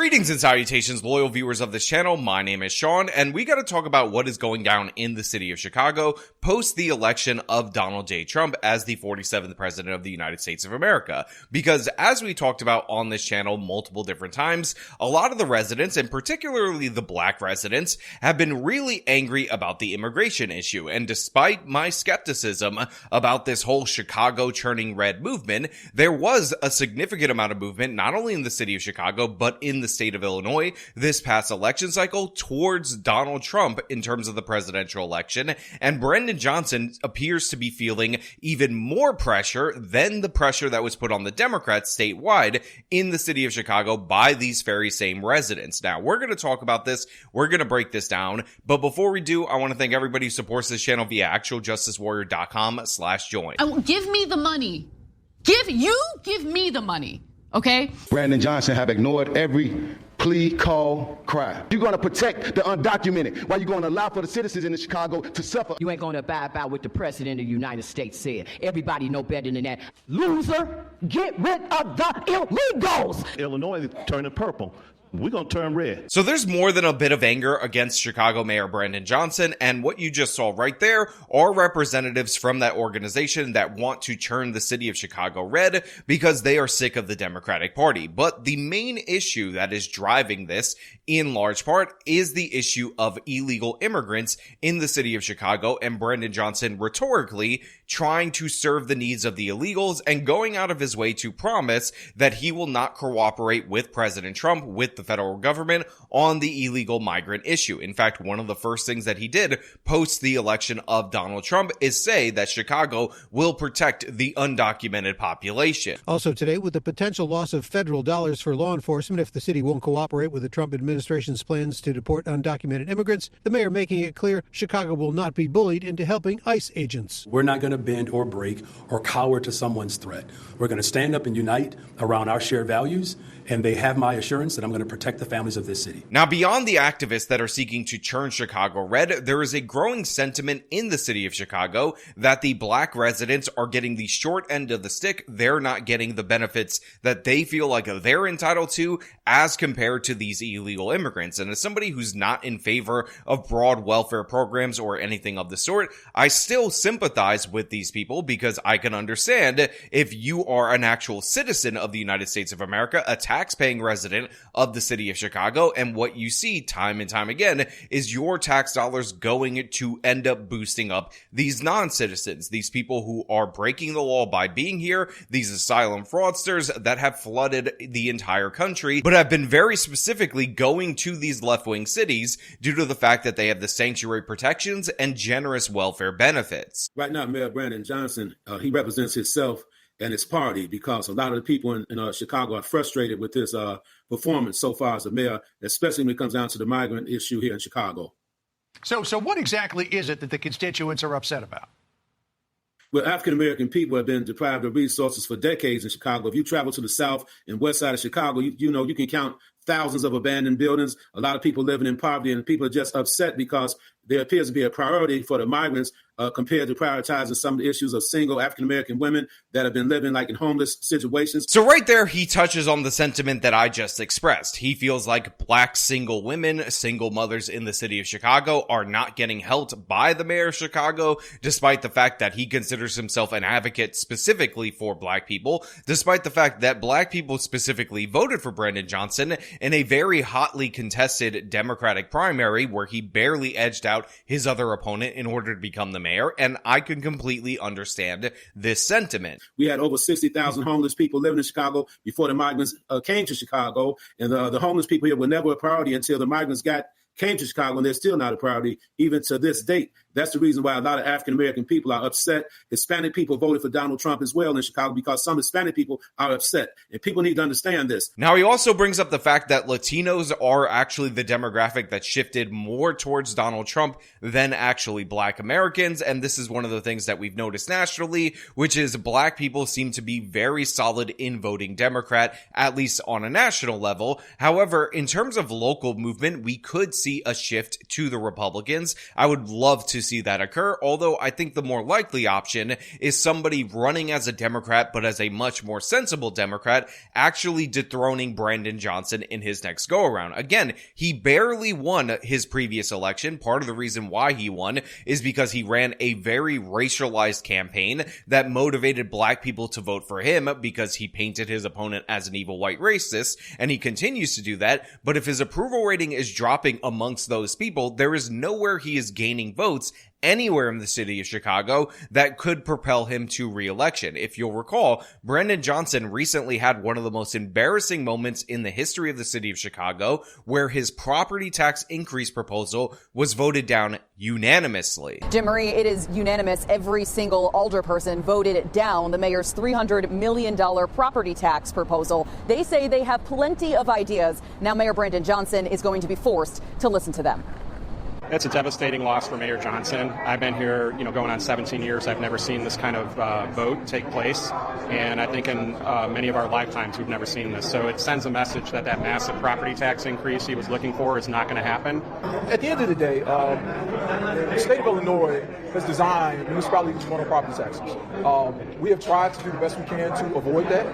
Greetings and salutations, loyal viewers of this channel. My name is Sean, and we got to talk about what is going down in the city of Chicago post the election of Donald J. Trump as the 47th president of the United States of America. Because as we talked about on this channel multiple different times, a lot of the residents, and particularly the black residents, have been really angry about the immigration issue. And despite my skepticism about this whole Chicago turning red movement, there was a significant amount of movement, not only in the city of Chicago, but in the state of Illinois this past election cycle towards Donald Trump in terms of the presidential election. And Brendan Johnson appears to be feeling even more pressure than the pressure that was put on the Democrats statewide in the city of Chicago by these very same residents. Now, we're going to talk about this. We're going to break this down. But before we do, I want to thank everybody who supports this channel via actualjusticewarrior.com/join. Give me the money. Give me the money. Okay? Brandon Johnson have ignored every plea, call, cry. You're going to protect the undocumented while you're going to allow for the citizens in Chicago to suffer. You ain't going to abide by what the president of the United States said. Everybody know better than that. Loser, get rid of the illegals. Illinois is turning purple. We're going to turn red. So there's more than a bit of anger against Chicago Mayor Brandon Johnson, and what you just saw right there are representatives from that organization that want to turn the city of Chicago red because they are sick of the Democratic Party. But the main issue that is driving this, in large part, is the issue of illegal immigrants in the city of Chicago, and Brandon Johnson rhetorically trying to serve the needs of the illegals and going out of his way to promise that he will not cooperate with President Trump, with the federal government, on the illegal migrant issue. In fact, one of the first things that he did post the election of Donald Trump is say that Chicago will protect the undocumented population. Also today, with the potential loss of federal dollars for law enforcement if the city won't cooperate with the Trump administration's plans to deport undocumented immigrants, the mayor making it clear Chicago will not be bullied into helping ICE agents. We're not going to bend or break or cower to someone's threat. We're going to stand up and unite around our shared values, and they have my assurance that I'm going to protect the families of this city. Now, beyond the activists that are seeking to turn Chicago red, there is a growing sentiment in the city of Chicago that the black residents are getting the short end of the stick. They're not getting the benefits that they feel like they're entitled to as compared to these illegal immigrants. And as somebody who's not in favor of broad welfare programs or anything of the sort, I still sympathize with these people because I can understand if you are an actual citizen of the United States of America, a tax-paying resident of the city of Chicago, and what you see time and time again is your tax dollars going to end up boosting up these non-citizens, these people who are breaking the law by being here, these asylum fraudsters that have flooded the entire country, but have been very specifically going to these left-wing cities due to the fact that they have the sanctuary protections and generous welfare benefits. Right now, Mayor Brandon Johnson, he represents himself and his party because a lot of the people in Chicago are frustrated with his performance so far as a mayor, especially when it comes down to the migrant issue here in Chicago. So what exactly is it that the constituents are upset about? Well, African-American people have been deprived of resources for decades in Chicago. If you travel to the south and west side of Chicago, you know, you can count thousands of abandoned buildings, a lot of people living in poverty, and people are just upset because there appears to be a priority for the migrants compared to prioritizing some of the issues of single African-American women that have been living like in homeless situations. So right there, he touches on the sentiment that I just expressed. He feels like black single women, single mothers in the city of Chicago are not getting helped by the mayor of Chicago, despite the fact that he considers himself an advocate specifically for black people, despite the fact that black people specifically voted for Brandon Johnson in a very hotly contested Democratic primary where he barely edged out his other opponent in order to become the mayor, and I can completely understand this sentiment. We had over 60,000 homeless people living in Chicago before the migrants came to Chicago, and the homeless people here were never a priority until the migrants came to Chicago, and they're still not a priority even to this date. That's the reason why a lot of African-American people are upset. Hispanic people voted for Donald Trump as well in Chicago because some Hispanic people are upset, and people need to understand this. Now, he also brings up the fact that Latinos are actually the demographic that shifted more towards Donald Trump than actually black Americans, and this is one of the things that we've noticed nationally, which is black people seem to be very solid in voting Democrat, at least on a national level. However, in terms of local movement, we could see a shift to the Republicans. I would love to see that occur, although I think the more likely option is somebody running as a Democrat, but as a much more sensible Democrat, actually dethroning Brandon Johnson in his next go-around. Again, he barely won his previous election. Part of the reason why he won is because he ran a very racialized campaign that motivated black people to vote for him because he painted his opponent as an evil white racist, and he continues to do that. But if his approval rating is dropping amongst those people, there is nowhere he is gaining votes anywhere in the city of Chicago that could propel him to re-election. If you'll recall, Brandon Johnson recently had one of the most embarrassing moments in the history of the city of Chicago, where his property tax increase proposal was voted down unanimously. Jim Marie, it is unanimous. Every single alderperson voted down the mayor's $300 million property tax proposal. They say they have plenty of ideas. Now Mayor Brandon Johnson is going to be forced to listen to them. It's a devastating loss for Mayor Johnson. I've been here, going on 17 years. I've never seen this kind of vote take place. And I think in many of our lifetimes, we've never seen this. So it sends a message that massive property tax increase he was looking for is not going to happen. At the end of the day, the state of Illinois has designed municipalities to run on property taxes. We have tried to do the best we can to avoid that.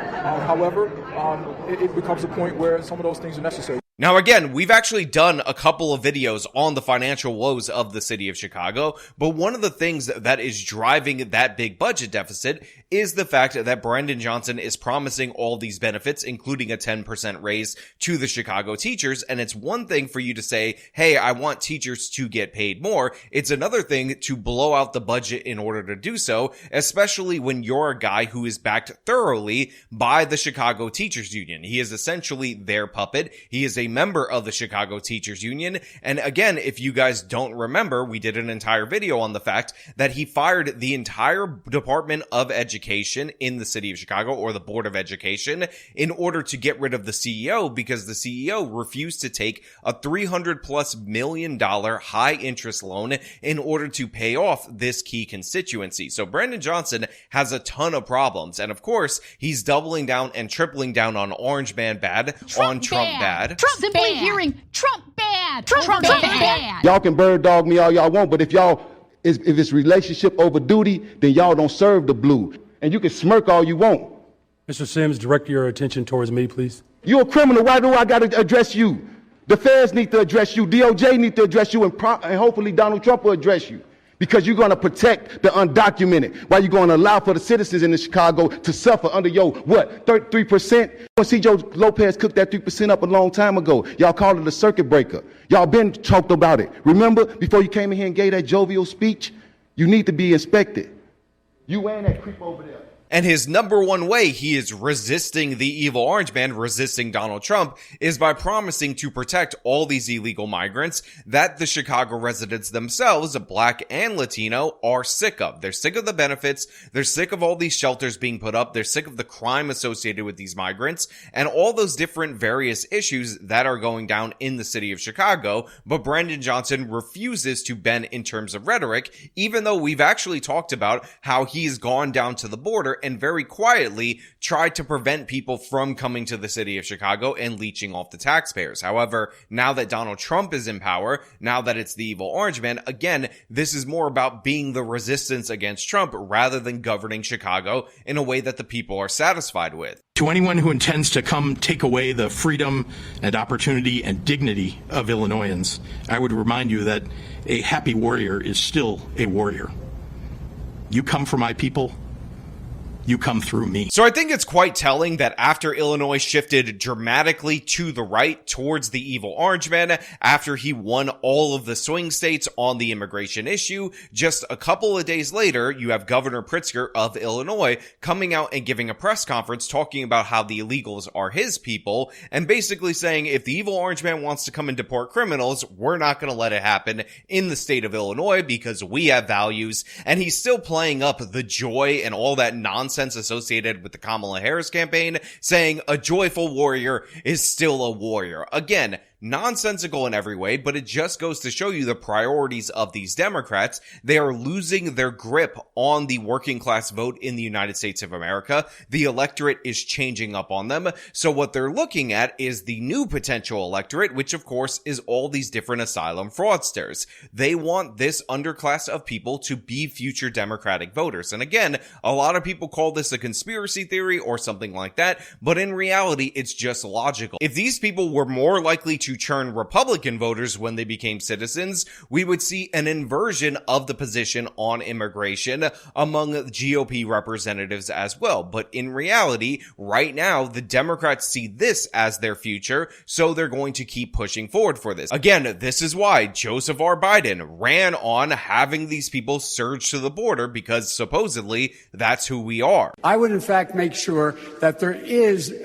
However, it becomes a point where some of those things are necessary. Now again, we've actually done a couple of videos on the financial woes of the city of Chicago, but one of the things that is driving that big budget deficit is the fact that Brandon Johnson is promising all these benefits, including a 10% raise to the Chicago teachers. And it's one thing for you to say, hey, I want teachers to get paid more. It's another thing to blow out the budget in order to do so, especially when you're a guy who is backed thoroughly by the Chicago Teachers Union. He is essentially their puppet. He is a member of the Chicago Teachers Union. And again, if you guys don't remember, we did an entire video on the fact that he fired the entire Department of Education in the city of Chicago, or the Board of Education, in order to get rid of the CEO because the CEO refused to take a $300+ million high interest loan in order to pay off this key constituency. So Brandon Johnson has a ton of problems. And of course, he's doubling down and tripling down on Orange Man bad, on Trump bad. Simply hearing Trump bad, Trump bad. Y'all can bird dog me all y'all want, but if it's relationship over duty, then y'all don't serve the blue. And you can smirk all you want. Mr. Sims, direct your attention towards me, please. You're a criminal. Why do I got to address you? The feds need to address you. DOJ need to address you, and hopefully Donald Trump will address you. Because you're going to protect the undocumented, while you're going to allow for the citizens in the Chicago to suffer under your, 33%? When C.J. Lopez cooked that 3% up a long time ago. Y'all called it a circuit breaker. Y'all been talked about it. Remember, before you came in here and gave that jovial speech, you need to be inspected. You and that creep over there. And his number one way he is resisting the evil orange man, resisting Donald Trump, is by promising to protect all these illegal migrants that the Chicago residents themselves, Black and Latino, are sick of. They're sick of the benefits. They're sick of all these shelters being put up. They're sick of the crime associated with these migrants and all those different various issues that are going down in the city of Chicago. But Brandon Johnson refuses to bend in terms of rhetoric, even though we've actually talked about how he's gone down to the border and very quietly tried to prevent people from coming to the city of Chicago and leeching off the taxpayers. However, now that Donald Trump is in power, now that it's the evil orange man, again, this is more about being the resistance against Trump rather than governing Chicago in a way that the people are satisfied with. To anyone who intends to come take away the freedom and opportunity and dignity of Illinoisans, I would remind you that a happy warrior is still a warrior. You come for my people. You come through me. So I think it's quite telling that after Illinois shifted dramatically to the right towards the evil orange man, after he won all of the swing states on the immigration issue, just a couple of days later, you have Governor Pritzker of Illinois coming out and giving a press conference talking about how the illegals are his people and basically saying if the evil orange man wants to come and deport criminals, we're not going to let it happen in the state of Illinois because we have values. And he's still playing up the joy and all that nonsense associated with the Kamala Harris campaign, saying a joyful warrior is still a warrior. Again, nonsensical in every way, but it just goes to show you the priorities of these Democrats. They are losing their grip on the working class vote in the United States of America. The electorate is changing up on them. So what they're looking at is the new potential electorate, which of course is all these different asylum fraudsters. They want this underclass of people to be future Democratic voters. And again, a lot of people call this a conspiracy theory or something like that, but in reality, it's just logical. If these people were more likely to churn Republican voters when they became citizens, we would see an inversion of the position on immigration among GOP representatives as well. But in reality, right now, the Democrats see this as their future, so they're going to keep pushing forward for this. Again, this is why Joseph R. Biden ran on having these people surge to the border, because supposedly that's who we are. I would in fact make sure that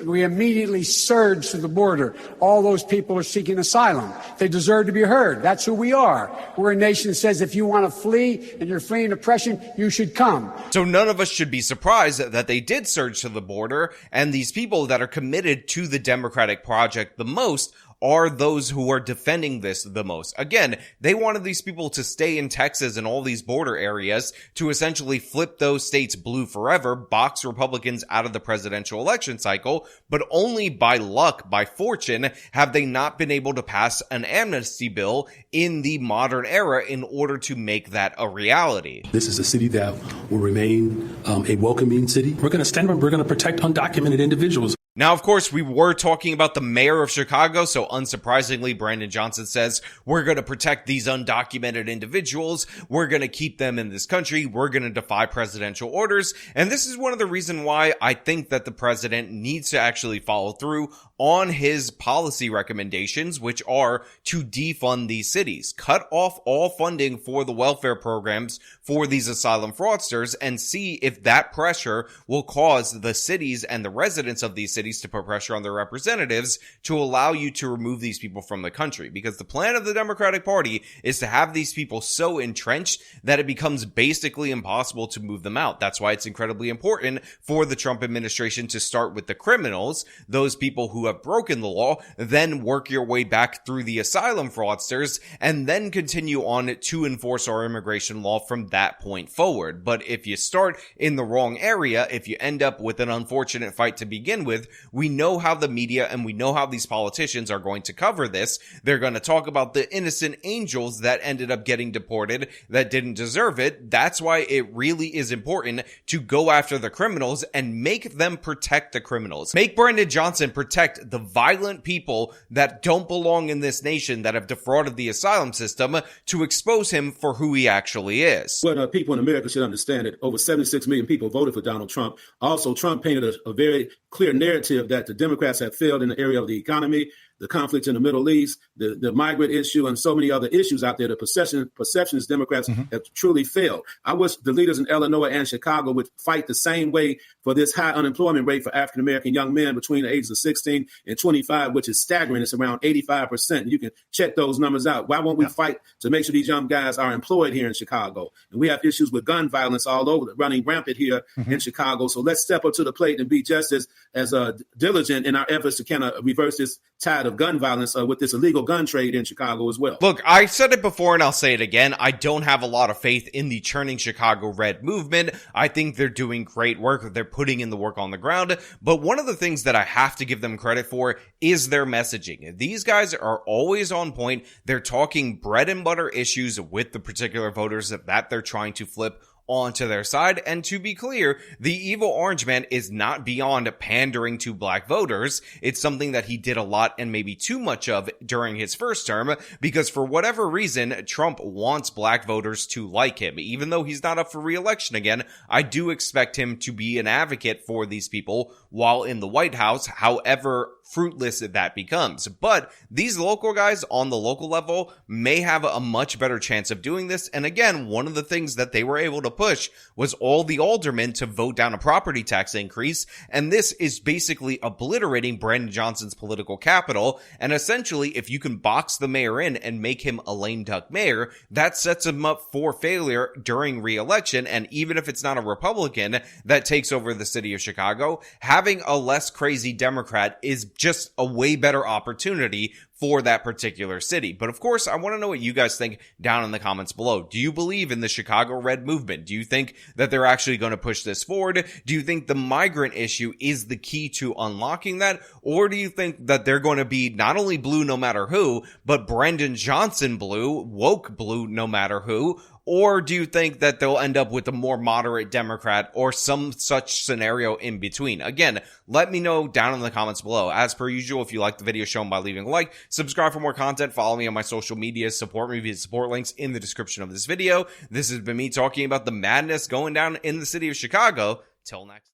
we immediately surge to the border. All those people are seeking asylum. They deserve to be heard. That's who we are. We're a nation that says if you want to flee and you're fleeing oppression, you should come. So none of us should be surprised that they did surge to the border, and these people that are committed to the Democratic project the most are those who are defending this the most. Again, they wanted these people to stay in Texas and all these border areas to essentially flip those states blue forever, box Republicans out of the presidential election cycle, but only by luck, by fortune, have they not been able to pass an amnesty bill in the modern era in order to make that a reality. This is a city that will remain a welcoming city. We're going to stand up, we're going to protect undocumented individuals. Now, of course, we were talking about the mayor of Chicago, so unsurprisingly, Brandon Johnson says, we're going to protect these undocumented individuals, we're going to keep them in this country, we're going to defy presidential orders, and this is one of the reasons why I think that the president needs to actually follow through on his policy recommendations, which are to defund these cities, cut off all funding for the welfare programs for these asylum fraudsters, and see if that pressure will cause the cities and the residents of these cities to put pressure on their representatives to allow you to remove these people from the country. Because the plan of the Democratic Party is to have these people so entrenched that it becomes basically impossible to move them out. That's why it's incredibly important for the Trump administration to start with the criminals, those people who have broken the law, then work your way back through the asylum fraudsters, and then continue on to enforce our immigration law from that point forward. But if you start in the wrong area, if you end up with an unfortunate fight to begin with, we know how the media and we know how these politicians are going to cover this. They're going to talk about the innocent angels that ended up getting deported that didn't deserve it. That's why it really is important to go after the criminals and make them protect the criminals. Make Brandon Johnson protect the violent people that don't belong in this nation, that have defrauded the asylum system, to expose him for who he actually is. What people in America should understand that over 76 million people voted for Donald Trump. Also, Trump painted a very clear narrative that the Democrats have failed in the area of the economy, the conflict in the Middle East, the migrant issue, and so many other issues out there. The perception is Democrats have truly failed. I wish the leaders in Illinois and Chicago would fight the same way for this high unemployment rate for African-American young men between the ages of 16 and 25, which is staggering. It's around 85%. You can check those numbers out. Why won't we fight to make sure these young guys are employed here in Chicago? And we have issues with gun violence all over, running rampant here in Chicago. So let's step up to the plate and be just as diligent in our efforts to kind of reverse this tide of gun violence with this illegal gun trade in Chicago as well. Look, I said it before and I'll say it again. I don't have a lot of faith in the Churning Chicago Red movement. I think they're doing great work. They're putting in the work on the ground. But one of the things that I have to give them credit for is their messaging. These guys are always on point. They're talking bread and butter issues with the particular voters that they're trying to flip onto their side. And to be clear, the evil orange man is not beyond pandering to black voters. It's something that he did a lot and maybe too much of during his first term, because for whatever reason, Trump wants black voters to like him. Even though he's not up for re-election again, I do expect him to be an advocate for these people while in the White House, however fruitless that becomes. But these local guys on the local level may have a much better chance of doing this. And again, one of the things that they were able to push was all the aldermen to vote down a property tax increase, and this is basically obliterating Brandon Johnson's political capital. And essentially, if you can box the mayor in and make him a lame duck mayor, that sets him up for failure during re-election. And even if it's not a Republican that takes over the city of Chicago, having a less crazy Democrat is just a way better opportunity for that particular city. But of course, I want to know what you guys think down in the comments below. Do you believe in the Chicago Red movement? Do you think that they're actually going to push this forward? Do you think the migrant issue is the key to unlocking that? Or do you think that they're going to be not only blue no matter who, but Brandon Johnson blue, woke blue no matter who? Or do you think that they'll end up with a more moderate Democrat or some such scenario in between? Again, let me know down in the comments below. As per usual, if you like the video, show them by leaving a like, subscribe for more content, follow me on my social media, support me via support links in the description of this video. This has been me talking about the madness going down in the city of Chicago. Till next.